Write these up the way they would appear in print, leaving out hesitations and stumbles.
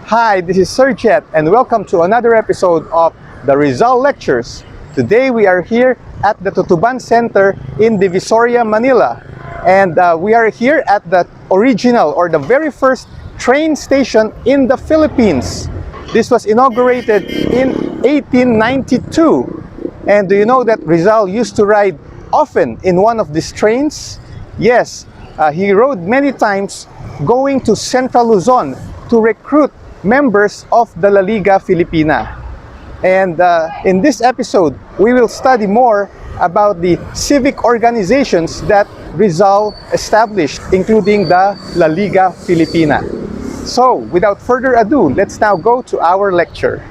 Hi, this is Sir Jet and welcome to another episode of the Rizal Lectures. Today we are here at the Tutuban Center in Divisoria, Manila. And we are here at the original or the very first train station in the Philippines. This was inaugurated in 1892. And do you know that Rizal used to ride often in one of these trains? Yes, he rode many times going to Central Luzon to recruit members of the La Liga Filipina. And in this episode, we will study more about the civic organizations that Rizal established, including the La Liga Filipina. So, without further ado, let's now go to our lecture.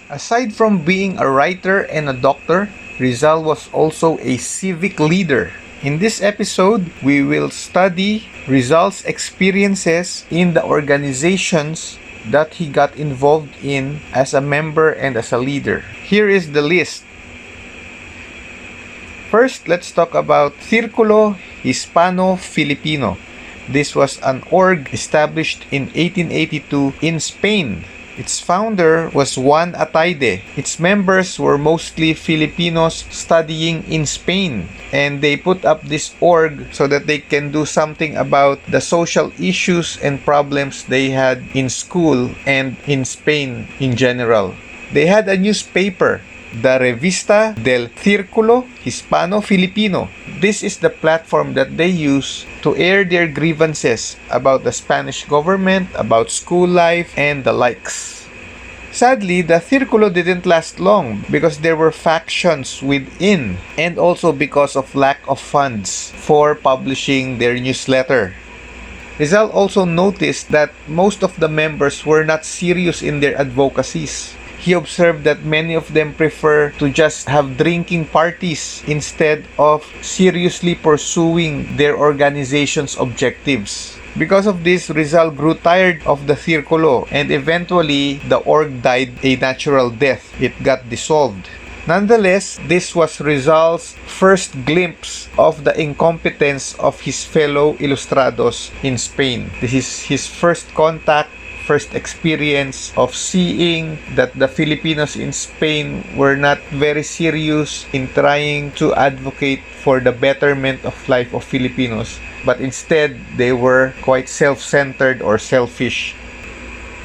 Aside from being a writer and a doctor, Rizal was also a civic leader. In this episode, we will study Rizal's experiences in the organizations that he got involved in as a member and as a leader. Here is the list. First, let's talk about Círculo Hispano-Filipino. This was an org established in 1882 in Spain. Its founder was Juan Ataide. Its members were mostly Filipinos studying in Spain, and they put up this org so that they can do something about the social issues and problems they had in school and in Spain in general. They had a newspaper, the Revista del Círculo Hispano-Filipino. This is the platform that they use to air their grievances about the Spanish government, about school life, and the likes. Sadly, the Círculo didn't last long because there were factions within and also because of lack of funds for publishing their newsletter. Rizal also noticed that most of the members were not serious in their advocacies. He observed that many of them prefer to just have drinking parties instead of seriously pursuing their organization's objectives. Because of this, Rizal grew tired of the Círculo and eventually the org died a natural death. It got dissolved. Nonetheless, this was Rizal's first glimpse of the incompetence of his fellow ilustrados in Spain. This is his first contact, first experience of seeing that the Filipinos in Spain were not very serious in trying to advocate for the betterment of life of Filipinos, but instead they were quite self-centered or selfish.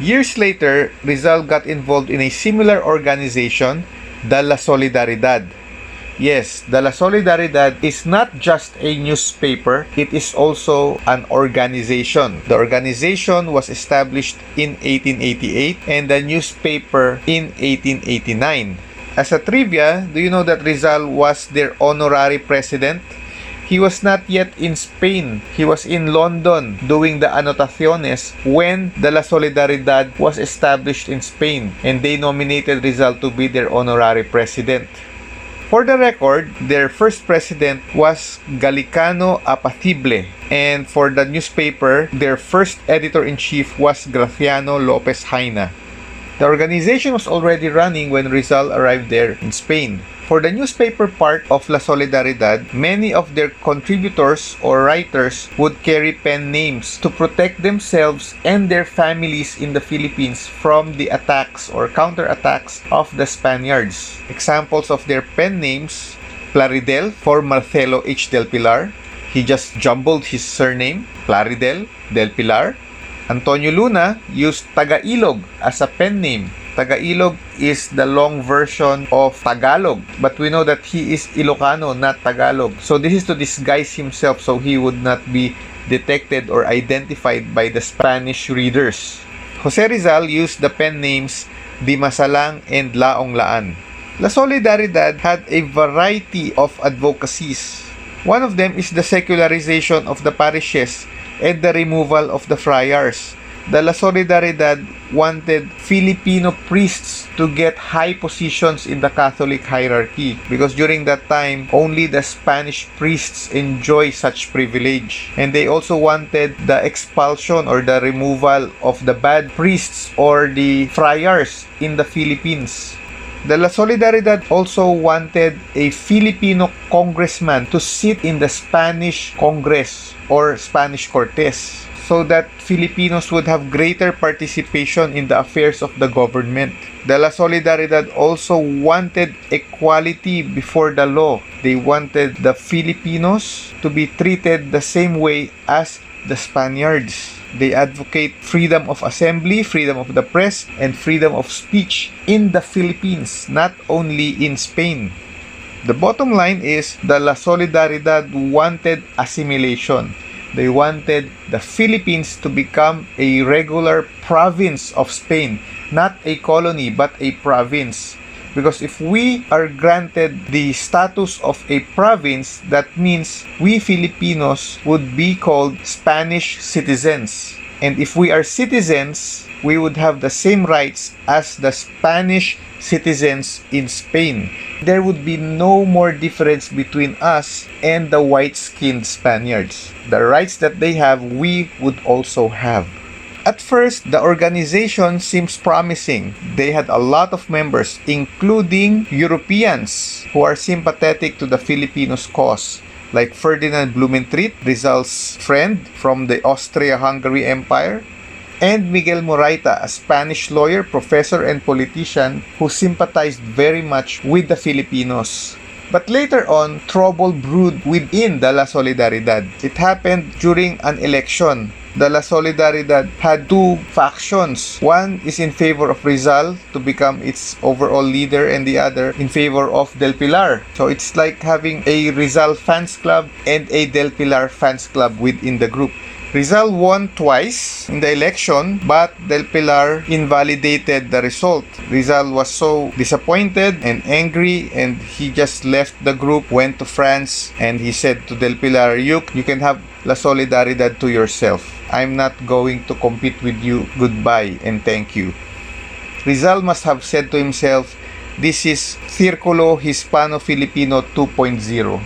Years later, Rizal got involved in a similar organization, the La Solidaridad. Yes, the La Solidaridad is not just a newspaper, it is also an organization. The organization was established in 1888 and the newspaper in 1889. As a trivia, do you know that Rizal was their honorary president? He was not yet in Spain. He was in London doing the anotaciones when the La Solidaridad was established in Spain, and they nominated Rizal to be their honorary president. For the record, their first president was Galicano Apacible, and for the newspaper, their first editor-in-chief was Graciano Lopez Jaina. The organization was already running when Rizal arrived there in Spain. For the newspaper part of La Solidaridad, many of their contributors or writers would carry pen names to protect themselves and their families in the Philippines from the attacks or counterattacks of the Spaniards. Examples of their pen names: Plaridel for Marcelo H. Del Pilar. He just jumbled his surname, Plaridel Del Pilar. Antonio Luna used Taga-Ilog as a pen name. Taga-Ilog is the long version of Tagalog, but we know that he is Ilocano, not Tagalog. So this is to disguise himself so he would not be detected or identified by the Spanish readers. Jose Rizal used the pen names Dimasalang and Laong Laan. La Solidaridad had a variety of advocacies. One of them is the secularization of the parishes and the removal of the friars. The La Solidaridad wanted Filipino priests to get high positions in the Catholic hierarchy because during that time, only the Spanish priests enjoy such privilege. And they also wanted the expulsion or the removal of the bad priests or the friars in the Philippines. The La Solidaridad also wanted a Filipino congressman to sit in the Spanish Congress or Spanish Cortes. so that Filipinos would have greater participation in the affairs of the government. The La Solidaridad also wanted equality before the law. They wanted the Filipinos to be treated the same way as the Spaniards. They advocate freedom of assembly, freedom of the press, and freedom of speech in the Philippines, not only in Spain. The bottom line is the La Solidaridad wanted assimilation. They wanted the Philippines to become a regular province of Spain, not a colony but a province. Because if we are granted the status of a province, that means we Filipinos would be called Spanish citizens. And if we are citizens, we would have the same rights as the Spanish citizens in Spain. There would be no more difference between us and the white-skinned Spaniards. The rights that they have, we would also have. At first, the organization seems promising. They had a lot of members, including Europeans who are sympathetic to the Filipinos' cause, like Ferdinand Blumentritt, Rizal's friend from the Austria-Hungary Empire, and Miguel Moraita, a Spanish lawyer, professor, and politician who sympathized very much with the Filipinos. But later on, trouble brewed within the La Solidaridad. It happened during an election. The La Solidaridad had two factions. One is in favor of Rizal to become its overall leader, and the other in favor of Del Pilar. So it's like having a Rizal fans club and a Del Pilar fans club within the group. Rizal won twice in the election, but Del Pilar invalidated the result. Rizal was so disappointed and angry, and he just left the group, went to France, and he said to Del Pilar, you can have La Solidaridad to yourself. I'm not going to compete with you. Goodbye and thank you. Rizal must have said to himself, this is Círculo Hispano-Filipino 2.0.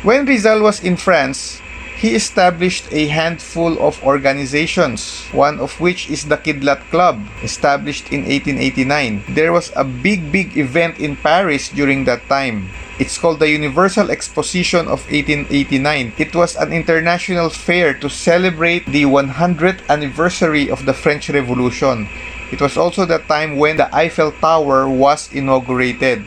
When Rizal was in France, he established a handful of organizations, one of which is the Kidlat Club, established in 1889. There was a big event in Paris during that time. It's called the Universal Exposition of 1889. It was an international fair to celebrate the 100th anniversary of the French Revolution. It was also the time when the Eiffel Tower was inaugurated.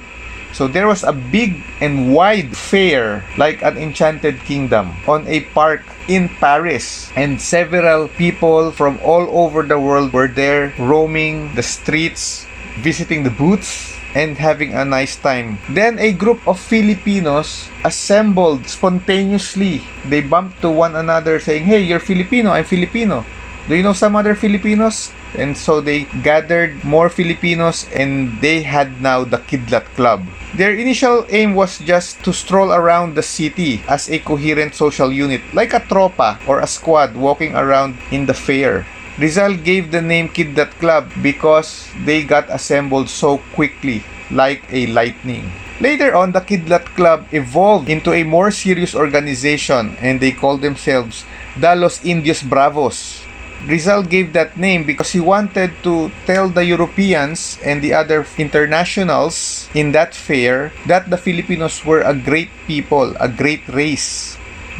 So there was a big and wide fair, like an enchanted kingdom, on a park in Paris. And several people from all over the world were there, roaming the streets, visiting the booths, and having a nice time. Then a group of Filipinos assembled spontaneously. They bumped to one another saying, hey, you're Filipino, I'm Filipino. Do you know some other Filipinos? And so they gathered more Filipinos, and they had now the Kidlat Club. Their initial aim was just to stroll around the city as a coherent social unit, like a tropa or a squad walking around in the fair. Rizal gave the name Kidlat Club because they got assembled so quickly, like a lightning. Later on, the Kidlat Club evolved into a more serious organization, and they called themselves the Los Indios Bravos. Rizal gave that name because he wanted to tell the Europeans and the other internationals in that fair that the Filipinos were a great people, a great race.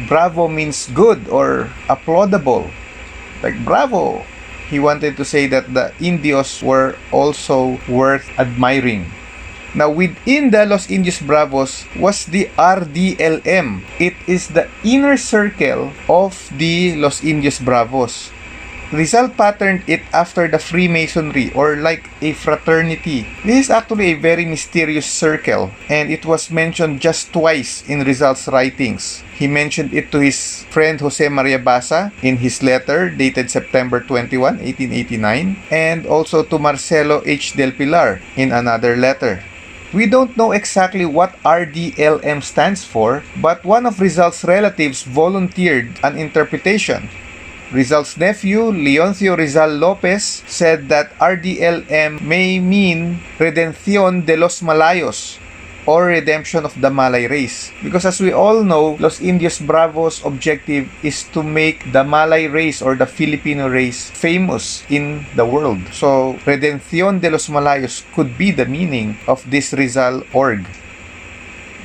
Bravo means good or applaudable. Like bravo. He wanted to say that the Indios were also worth admiring. Now, within the Los Indios Bravos was the RDLM. It is the inner circle of the Los Indios Bravos. Rizal patterned it after the Freemasonry, or like a fraternity. This is actually a very mysterious circle, and it was mentioned just twice in Rizal's writings. He mentioned it to his friend Jose Maria Basa in his letter dated September 21, 1889, and also to Marcelo H. Del Pilar in another letter. We don't know exactly what RDLM stands for, but one of Rizal's relatives volunteered an interpretation. Rizal's nephew, Leoncio Rizal Lopez, said that RDLM may mean Redención de los Malayos, or redemption of the Malay race. Because as we all know, Los Indios Bravos' objective is to make the Malay race or the Filipino race famous in the world. So, Redención de los Malayos could be the meaning of this Rizal org.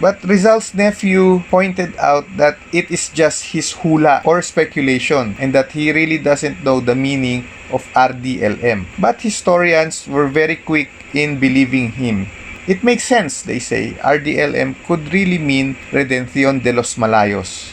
But Rizal's nephew pointed out that it is just his hula or speculation and that he really doesn't know the meaning of RDLM. But historians were very quick in believing him. It makes sense, they say. RDLM could really mean Redención de los Malayos.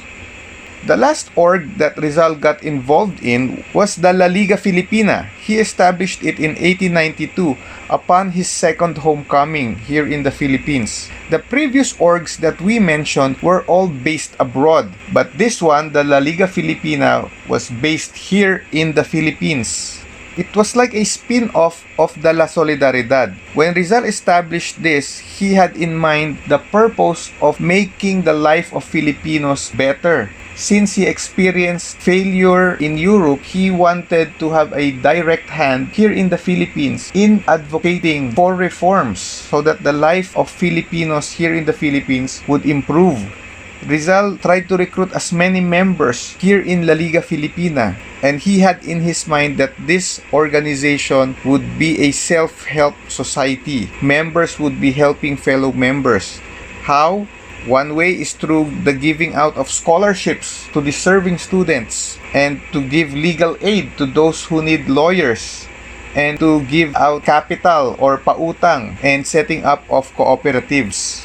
The last org that Rizal got involved in was the La Liga Filipina. He established it in 1892 upon his second homecoming here in the Philippines. The previous orgs that we mentioned were all based abroad, but this one, the La Liga Filipina, was based here in the Philippines. It was like a spin-off of the La Solidaridad. When Rizal established this, he had in mind the purpose of making the life of Filipinos better. Since he experienced failure in Europe, he wanted to have a direct hand here in the Philippines in advocating for reforms so that the life of Filipinos here in the Philippines would improve. Rizal tried to recruit as many members here in La Liga Filipina, and he had in his mind that this organization would be a self-help society. Members would be helping fellow members. How? One way is through the giving out of scholarships to deserving students and to give legal aid to those who need lawyers and to give out capital or pautang and setting up of cooperatives.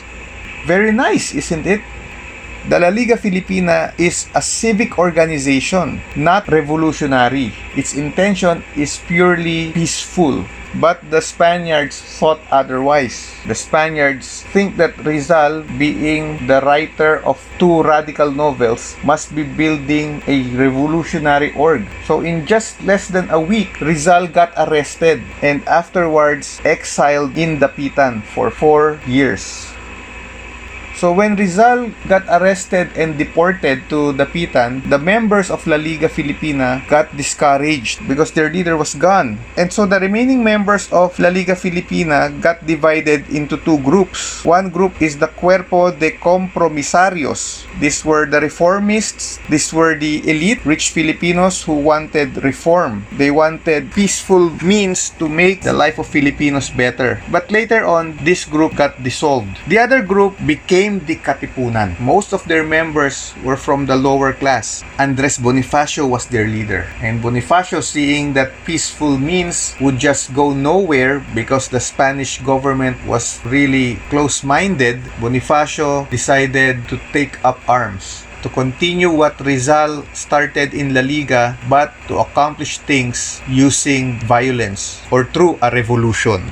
Very nice, isn't it? The La Liga Filipina is a civic organization, not revolutionary. Its intention is purely peaceful. But the Spaniards thought otherwise. The Spaniards think that Rizal, being the writer of two radical novels, must be building a revolutionary org. So in just less than a week, Rizal got arrested and afterwards exiled in Dapitan for 4 years. So when Rizal got arrested and deported to Dapitan, the members of La Liga Filipina got discouraged because their leader was gone. And so the remaining members of La Liga Filipina got divided into two groups. One group is the Cuerpo de Compromisarios. These were the reformists. These were the elite, rich Filipinos who wanted reform. They wanted peaceful means to make the life of Filipinos better. But later on, this group got dissolved. The other group became the Katipunan. Most of their members were from the lower class. Andres Bonifacio was their leader. And Bonifacio, seeing that peaceful means would just go nowhere because the Spanish government was really close-minded, Bonifacio decided to take up arms to continue what Rizal started in La Liga, but to accomplish things using violence or through a revolution.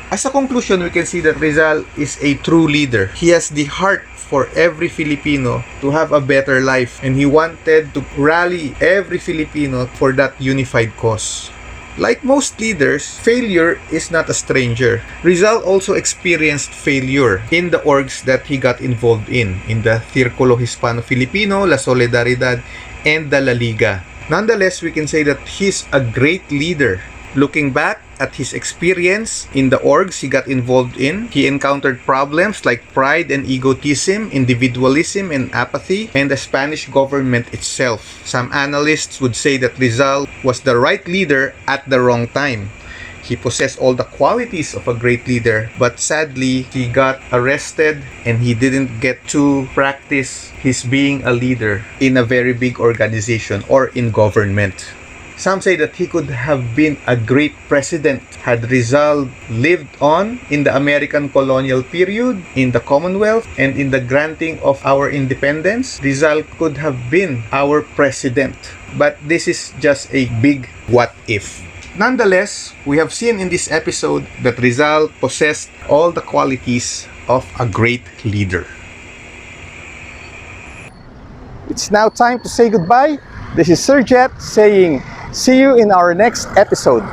As a conclusion, we can see that Rizal is a true leader. He has the heart for every Filipino to have a better life, and he wanted to rally every Filipino for that unified cause. Like most leaders, failure is not a stranger. Rizal also experienced failure in the orgs that he got involved in the Círculo Hispano-Filipino, La Solidaridad, and the La Liga. Nonetheless, we can say that he's a great leader. Looking back at his experience in the orgs he got involved in, he encountered problems like pride and egotism, individualism and apathy, and the Spanish government itself. Some analysts would say that Rizal was the right leader at the wrong time. He possessed all the qualities of a great leader, but sadly, he got arrested and he didn't get to practice his being a leader in a very big organization or in government. Some say that he could have been a great president had Rizal lived on in the American colonial period, in the Commonwealth, and in the granting of our independence. Rizal could have been our president. But this is just a big what if. Nonetheless, we have seen in this episode that Rizal possessed all the qualities of a great leader. It's now time to say goodbye. This is Sir Jet saying, see you in our next episode.